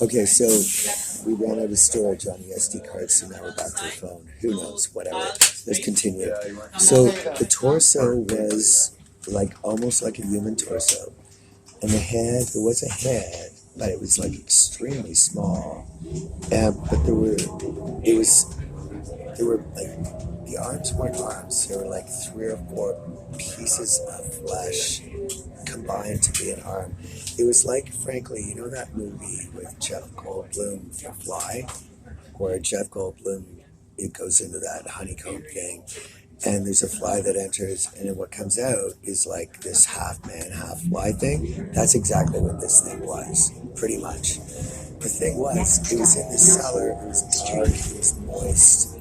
Okay, so we ran out of storage on the SD card, so now we're back to the phone. Who knows? Whatever. Let's continue. So the torso was like almost like a human torso, and the head, there was a head, but it was like extremely small. But there were like, the arms weren't arms. There were like 3 or 4 pieces of flesh combined to be an arm. It was like, frankly, you know that movie with Jeff Goldblum, The Fly, where Jeff Goldblum, it goes into that honeycomb thing, and there's a fly that enters, and then what comes out is like this half man, half fly thing. That's exactly what this thing was, pretty much. The thing was, it was in the cellar, it was dark, it was moist,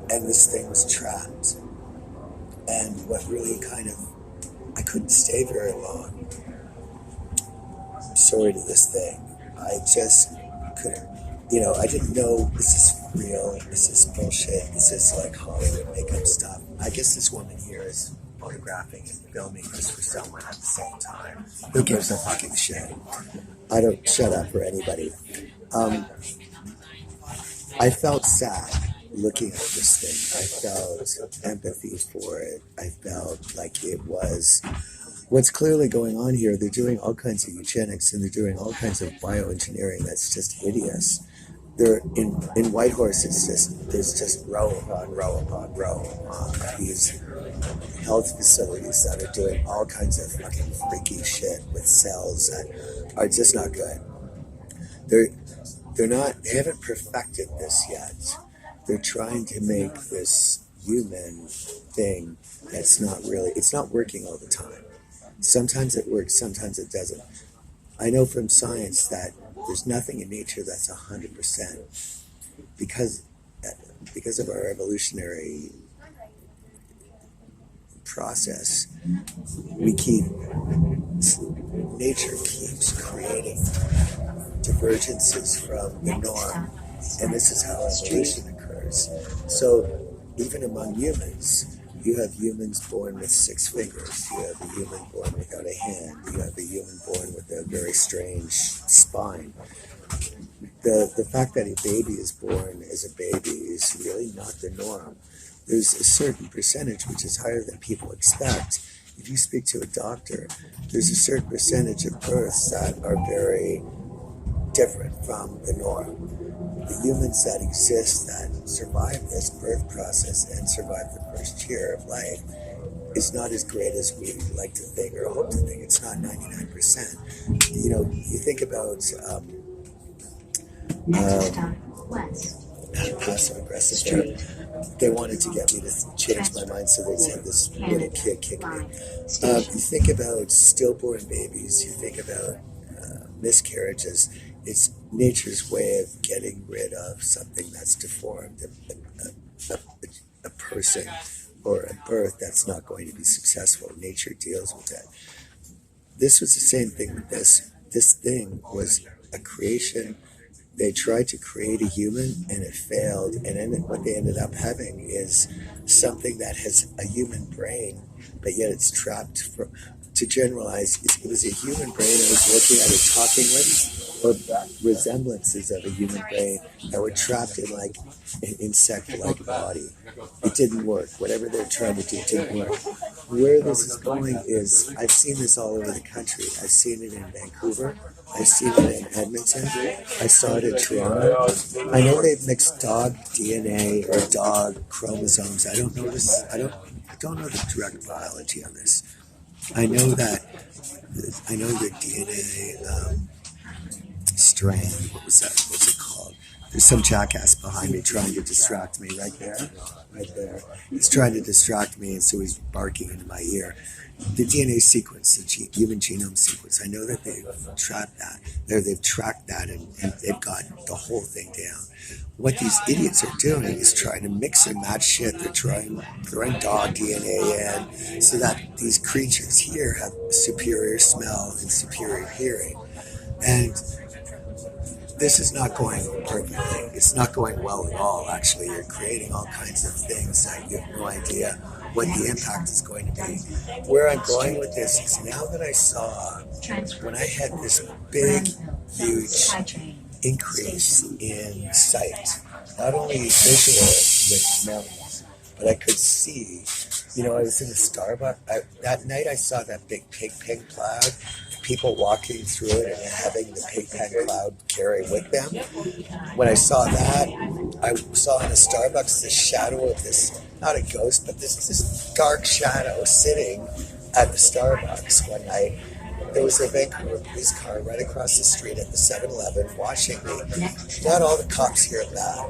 and this thing was trapped. And what really I couldn't stay very long. Sorry to this thing. I just couldn't, I didn't know, is this real? Is this bullshit? Is this like Hollywood makeup stuff? I guess this woman here is photographing and filming this for someone at the same time. Who gives a fucking shit? I don't shut up for anybody. I felt sad looking at this thing. I felt empathy for it. I felt like it was what's clearly going on here. They're doing all kinds of eugenics and they're doing all kinds of bioengineering that's just hideous. They're in Whitehorse, there's just row upon row upon row of these health facilities that are doing all kinds of fucking freaky shit with cells that are just not good. They haven't perfected this yet. They're trying to make this human thing that's it's not working all the time. Sometimes it works, sometimes it doesn't. I know from science that there's nothing in nature that's 100% because of our evolutionary process. Nature keeps creating divergences from the norm, and this is how evolution occurs. So even among humans, you have humans born with 6 fingers, you have a human born without a hand, you have a human born with a very strange spine. The fact that a baby is born as a baby is really not the norm. There's a certain percentage, which is higher than people expect. If you speak to a doctor, there's a certain percentage of births that are very different from the norm. The humans that exist that survive this birth process and survive the first year of life is not as great as we like to think or hope to think. It's not 99%. You think about passive aggressive there. They wanted to get me to change my mind, so they had this little kid kick me. You think about stillborn babies, you think about miscarriages. It's nature's way of getting rid of something that's deformed, a person or a birth that's not going to be successful. Nature deals with that. This was the same thing with this. This thing was a creation. They tried to create a human and it failed, and then what they ended up having is something that has a human brain, but yet it's trapped. To generalize, it was a human brain. I was looking at it, talking with, or resemblances of a human brain that were trapped in like an insect-like body. It didn't work. Whatever they're trying to do didn't work. Where this is going is, I've seen this all over the country. I've seen it in Vancouver. I've seen it in Edmonton. I saw it in Toronto. I know they've mixed dog DNA or dog chromosomes. I don't know the direct biology on this. I know the DNA strand. What's it called? There's some jackass behind me trying to distract me. Right there. He's trying to distract me, and so he's barking into my ear. The DNA sequence, the human genome sequence. I know that they've tracked that. They've tracked that, and they've got the whole thing down. What these idiots are doing is trying to mix and match shit. They're throwing dog DNA in so that these creatures here have superior smell and superior hearing. And this is not going perfectly. It's not going well at all, actually. You're creating all kinds of things that you have no idea what the impact is going to be. Where I'm going with this is now that I saw, when I had this big, huge increase in sight, not only visual with mountains, but I could see. I was in a Starbucks. That night I saw that big Pigpen cloud, people walking through it and having the Pigpen cloud carry with them. When I saw that, I saw in a Starbucks the shadow of this, not a ghost, but this dark shadow sitting at the Starbucks one night. There was a Vancouver police car right across the street at the 7-Eleven watching me. Not all the cops here are bad.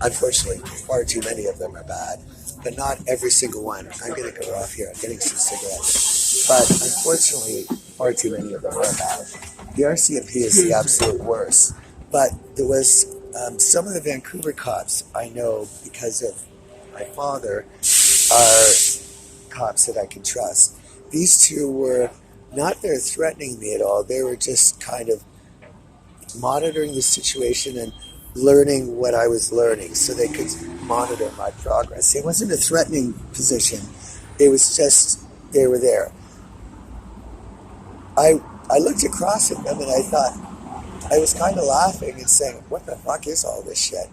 Unfortunately, far too many of them are bad, but not every single one. I'm going to go off here. I'm getting some cigarettes. But unfortunately, far too many of them are bad. The RCMP is the absolute worst. But there was some of the Vancouver cops I know because of my father are cops that I can trust. These two were not there threatening me at all. They were just kind of monitoring the situation and learning what I was learning so they could monitor my progress. It wasn't a threatening position. It was just they were there. I looked across at them and I thought, I was kind of laughing and saying, what the fuck is all this shit?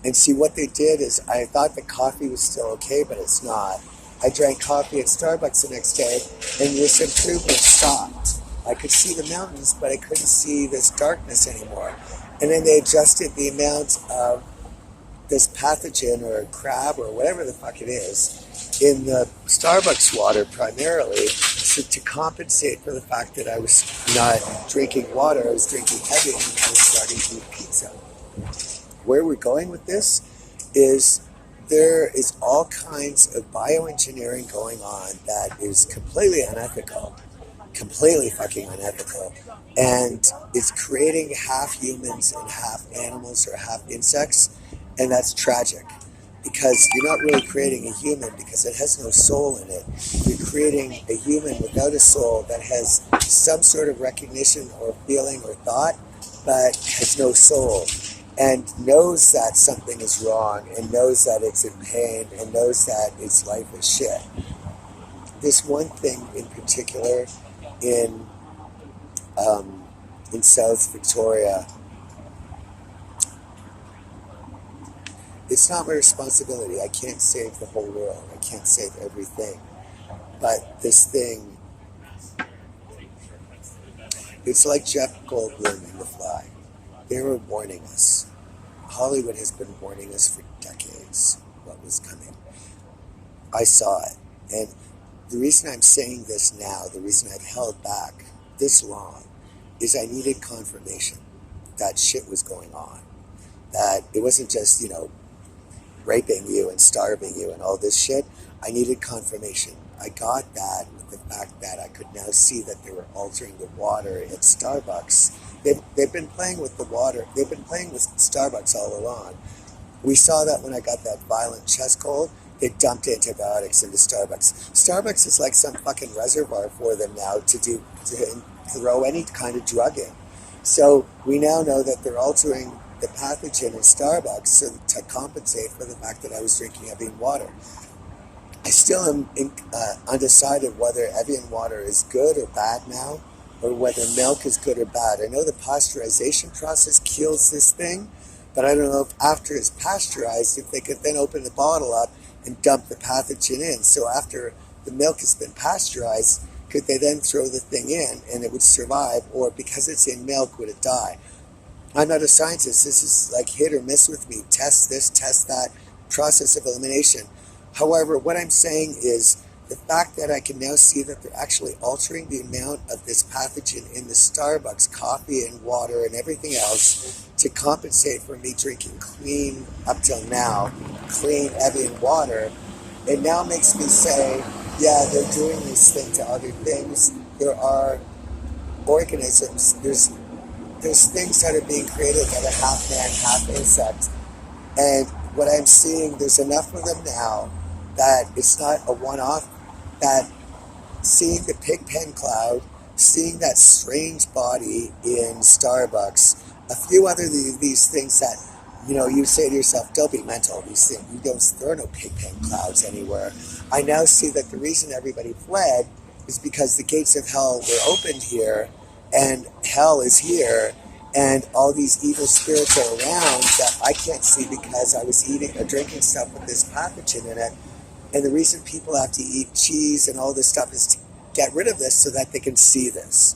And see, what they did is I thought the coffee was still okay, but it's not. I drank coffee at Starbucks the next day and this improvement stopped. I could see the mountains, but I couldn't see this darkness anymore. And then they adjusted the amount of this pathogen or crab or whatever the fuck it is in the Starbucks water primarily to compensate for the fact that I was not drinking water, I was drinking heavy and I was starting to eat pizza. Where we're going with this is there is all kinds of bioengineering going on that is completely unethical. Completely fucking unethical, and it's creating half humans and half animals or half insects, and that's tragic because you're not really creating a human because it has no soul in it. You're creating a human without a soul that has some sort of recognition or feeling or thought, but has no soul and knows that something is wrong and knows that it's in pain and knows that its life is shit. This one thing in particular in South Victoria, it's not my responsibility. I can't save the whole world. I can't save everything. But this thing, it's like Jeff Goldblum in The Fly. They were warning us. Hollywood has been warning us for decades what was coming. I saw it. And the reason I'm saying this now, the reason I've held back this long, is I needed confirmation that shit was going on. That it wasn't just, raping you and starving you and all this shit. I needed confirmation. I got that with the fact that I could now see that they were altering the water at Starbucks. They've been playing with the water. They've been playing with Starbucks all along. We saw that when I got that violent chest cold. They dumped antibiotics into Starbucks. Starbucks is like some fucking reservoir for them now to throw any kind of drug in. So we now know that they're altering the pathogen in Starbucks to compensate for the fact that I was drinking Evian water. I still am undecided whether Evian water is good or bad now, or whether milk is good or bad. I know the pasteurization process kills this thing, but I don't know if after it's pasteurized, if they could then open the bottle up and dump the pathogen in. So after the milk has been pasteurized, could they then throw the thing in and it would survive, or because it's in milk, would it die? I'm not a scientist. This is like hit or miss with me. Test this, test that, process of elimination. However, what I'm saying is the fact that I can now see that they're actually altering the amount of this pathogen in the Starbucks coffee and water and everything else to compensate for me drinking clean, up till now, clean Evian water, it now makes me say, yeah, they're doing this thing to other things. There are organisms, there's things that are being created that are half man, half insect. And what I'm seeing, there's enough of them now that it's not a one-off, that seeing the Pigpen cloud, seeing that strange body in Starbucks, a few other these things that, you say to yourself, don't be mental, these things, there are no Pigpen clouds anywhere. I now see that the reason everybody fled is because the gates of hell were opened here, and hell is here, And all these evil spirits are around that I can't see because I was eating or drinking stuff with this pathogen in it. And the reason people have to eat cheese and all this stuff is to get rid of this so that they can see this.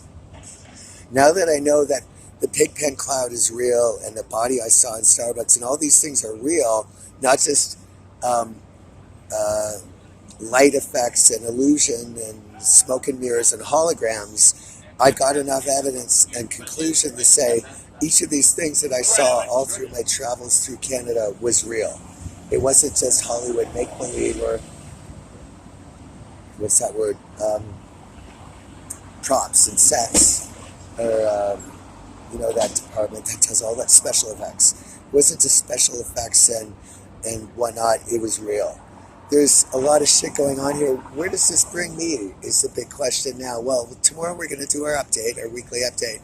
Now that I know that the Pigpen cloud is real and the body I saw in Starbucks and all these things are real, not just light effects and illusion and smoke and mirrors and holograms, I've got enough evidence and conclusion to say each of these things that I saw all through my travels through Canada was real. It wasn't just Hollywood make-believe or, what's that word, props and sets, or, that department that does all that special effects. It wasn't just special effects and whatnot, it was real. There's a lot of shit going on here. Where does this bring me is the big question now. Well, tomorrow we're going to do our weekly update.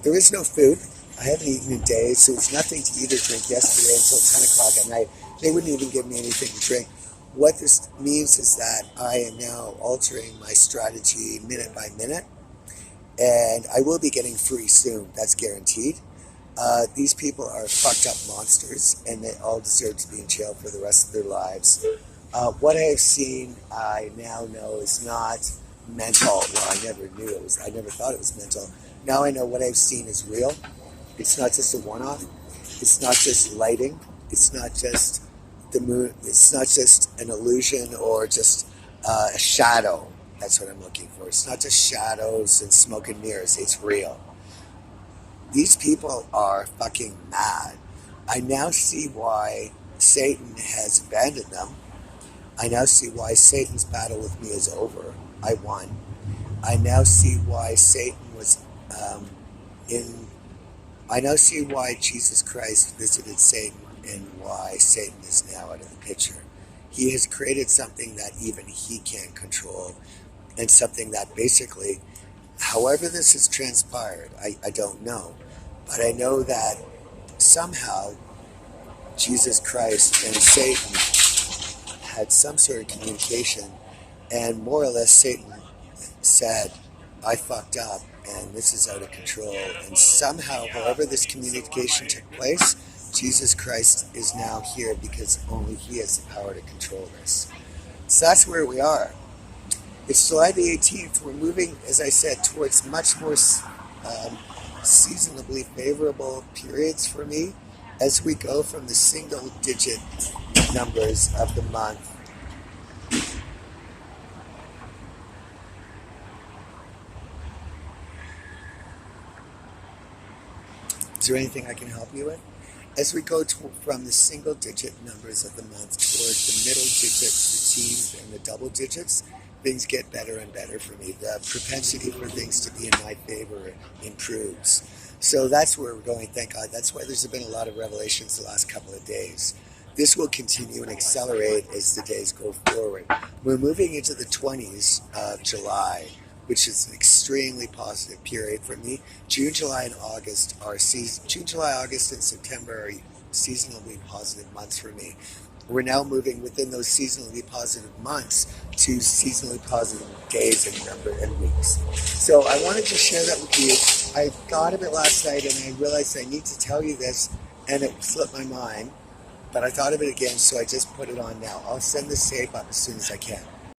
There is no food. I haven't eaten in days, so it's nothing to eat or drink yesterday until 10 o'clock at night. They wouldn't even give me anything to drink. What this means is that I am now altering my strategy minute by minute, and I will be getting free soon. That's guaranteed. These people are fucked up monsters, and they all deserve to be in jail for the rest of their lives. What I have seen, I now know is not mental. Well, I never knew it was. I never thought it was mental. Now I know what I've seen is real. It's not just a one-off. It's not just lighting. It's not just the moon. It's not just an illusion or just a shadow. That's what I'm looking for. It's not just shadows and smoke and mirrors. It's real. These people are fucking mad. I now see why Satan has abandoned them. I now see why Satan's battle with me is over. I won. I now see why Satan was I now see why Jesus Christ visited Satan and why Satan is now out of the picture. He has created something that even he can't control, and something that basically, however this has transpired, I don't know. But I know that somehow Jesus Christ and Satan had some sort of communication, and more or less Satan said, I fucked up and this is out of control. And somehow, however this communication took place, Jesus Christ is now here because only he has the power to control this. So that's where we are. It's July the 18th. We're moving, as I said, towards much more seasonably favorable periods for me as we go from the single-digit numbers of the month. Is there anything I can help you with? As we go from the single-digit numbers of the month toward the middle digits, the teens, and the double digits, things get better and better for me. The propensity for things to be in my favor improves. So that's where we're going, thank God. That's why there's been a lot of revelations the last couple of days. This will continue and accelerate as the days go forward. We're moving into the 20s of July, which is an extremely positive period for me. June, July, and August are June, July, August, and September are seasonally positive months for me. We're now moving within those seasonally positive months to seasonally positive days and weeks. So I wanted to share that with you. I thought of it last night and I realized I need to tell you this, and it slipped my mind. But I thought of it again, so I just put it on now. I'll send this tape up as soon as I can.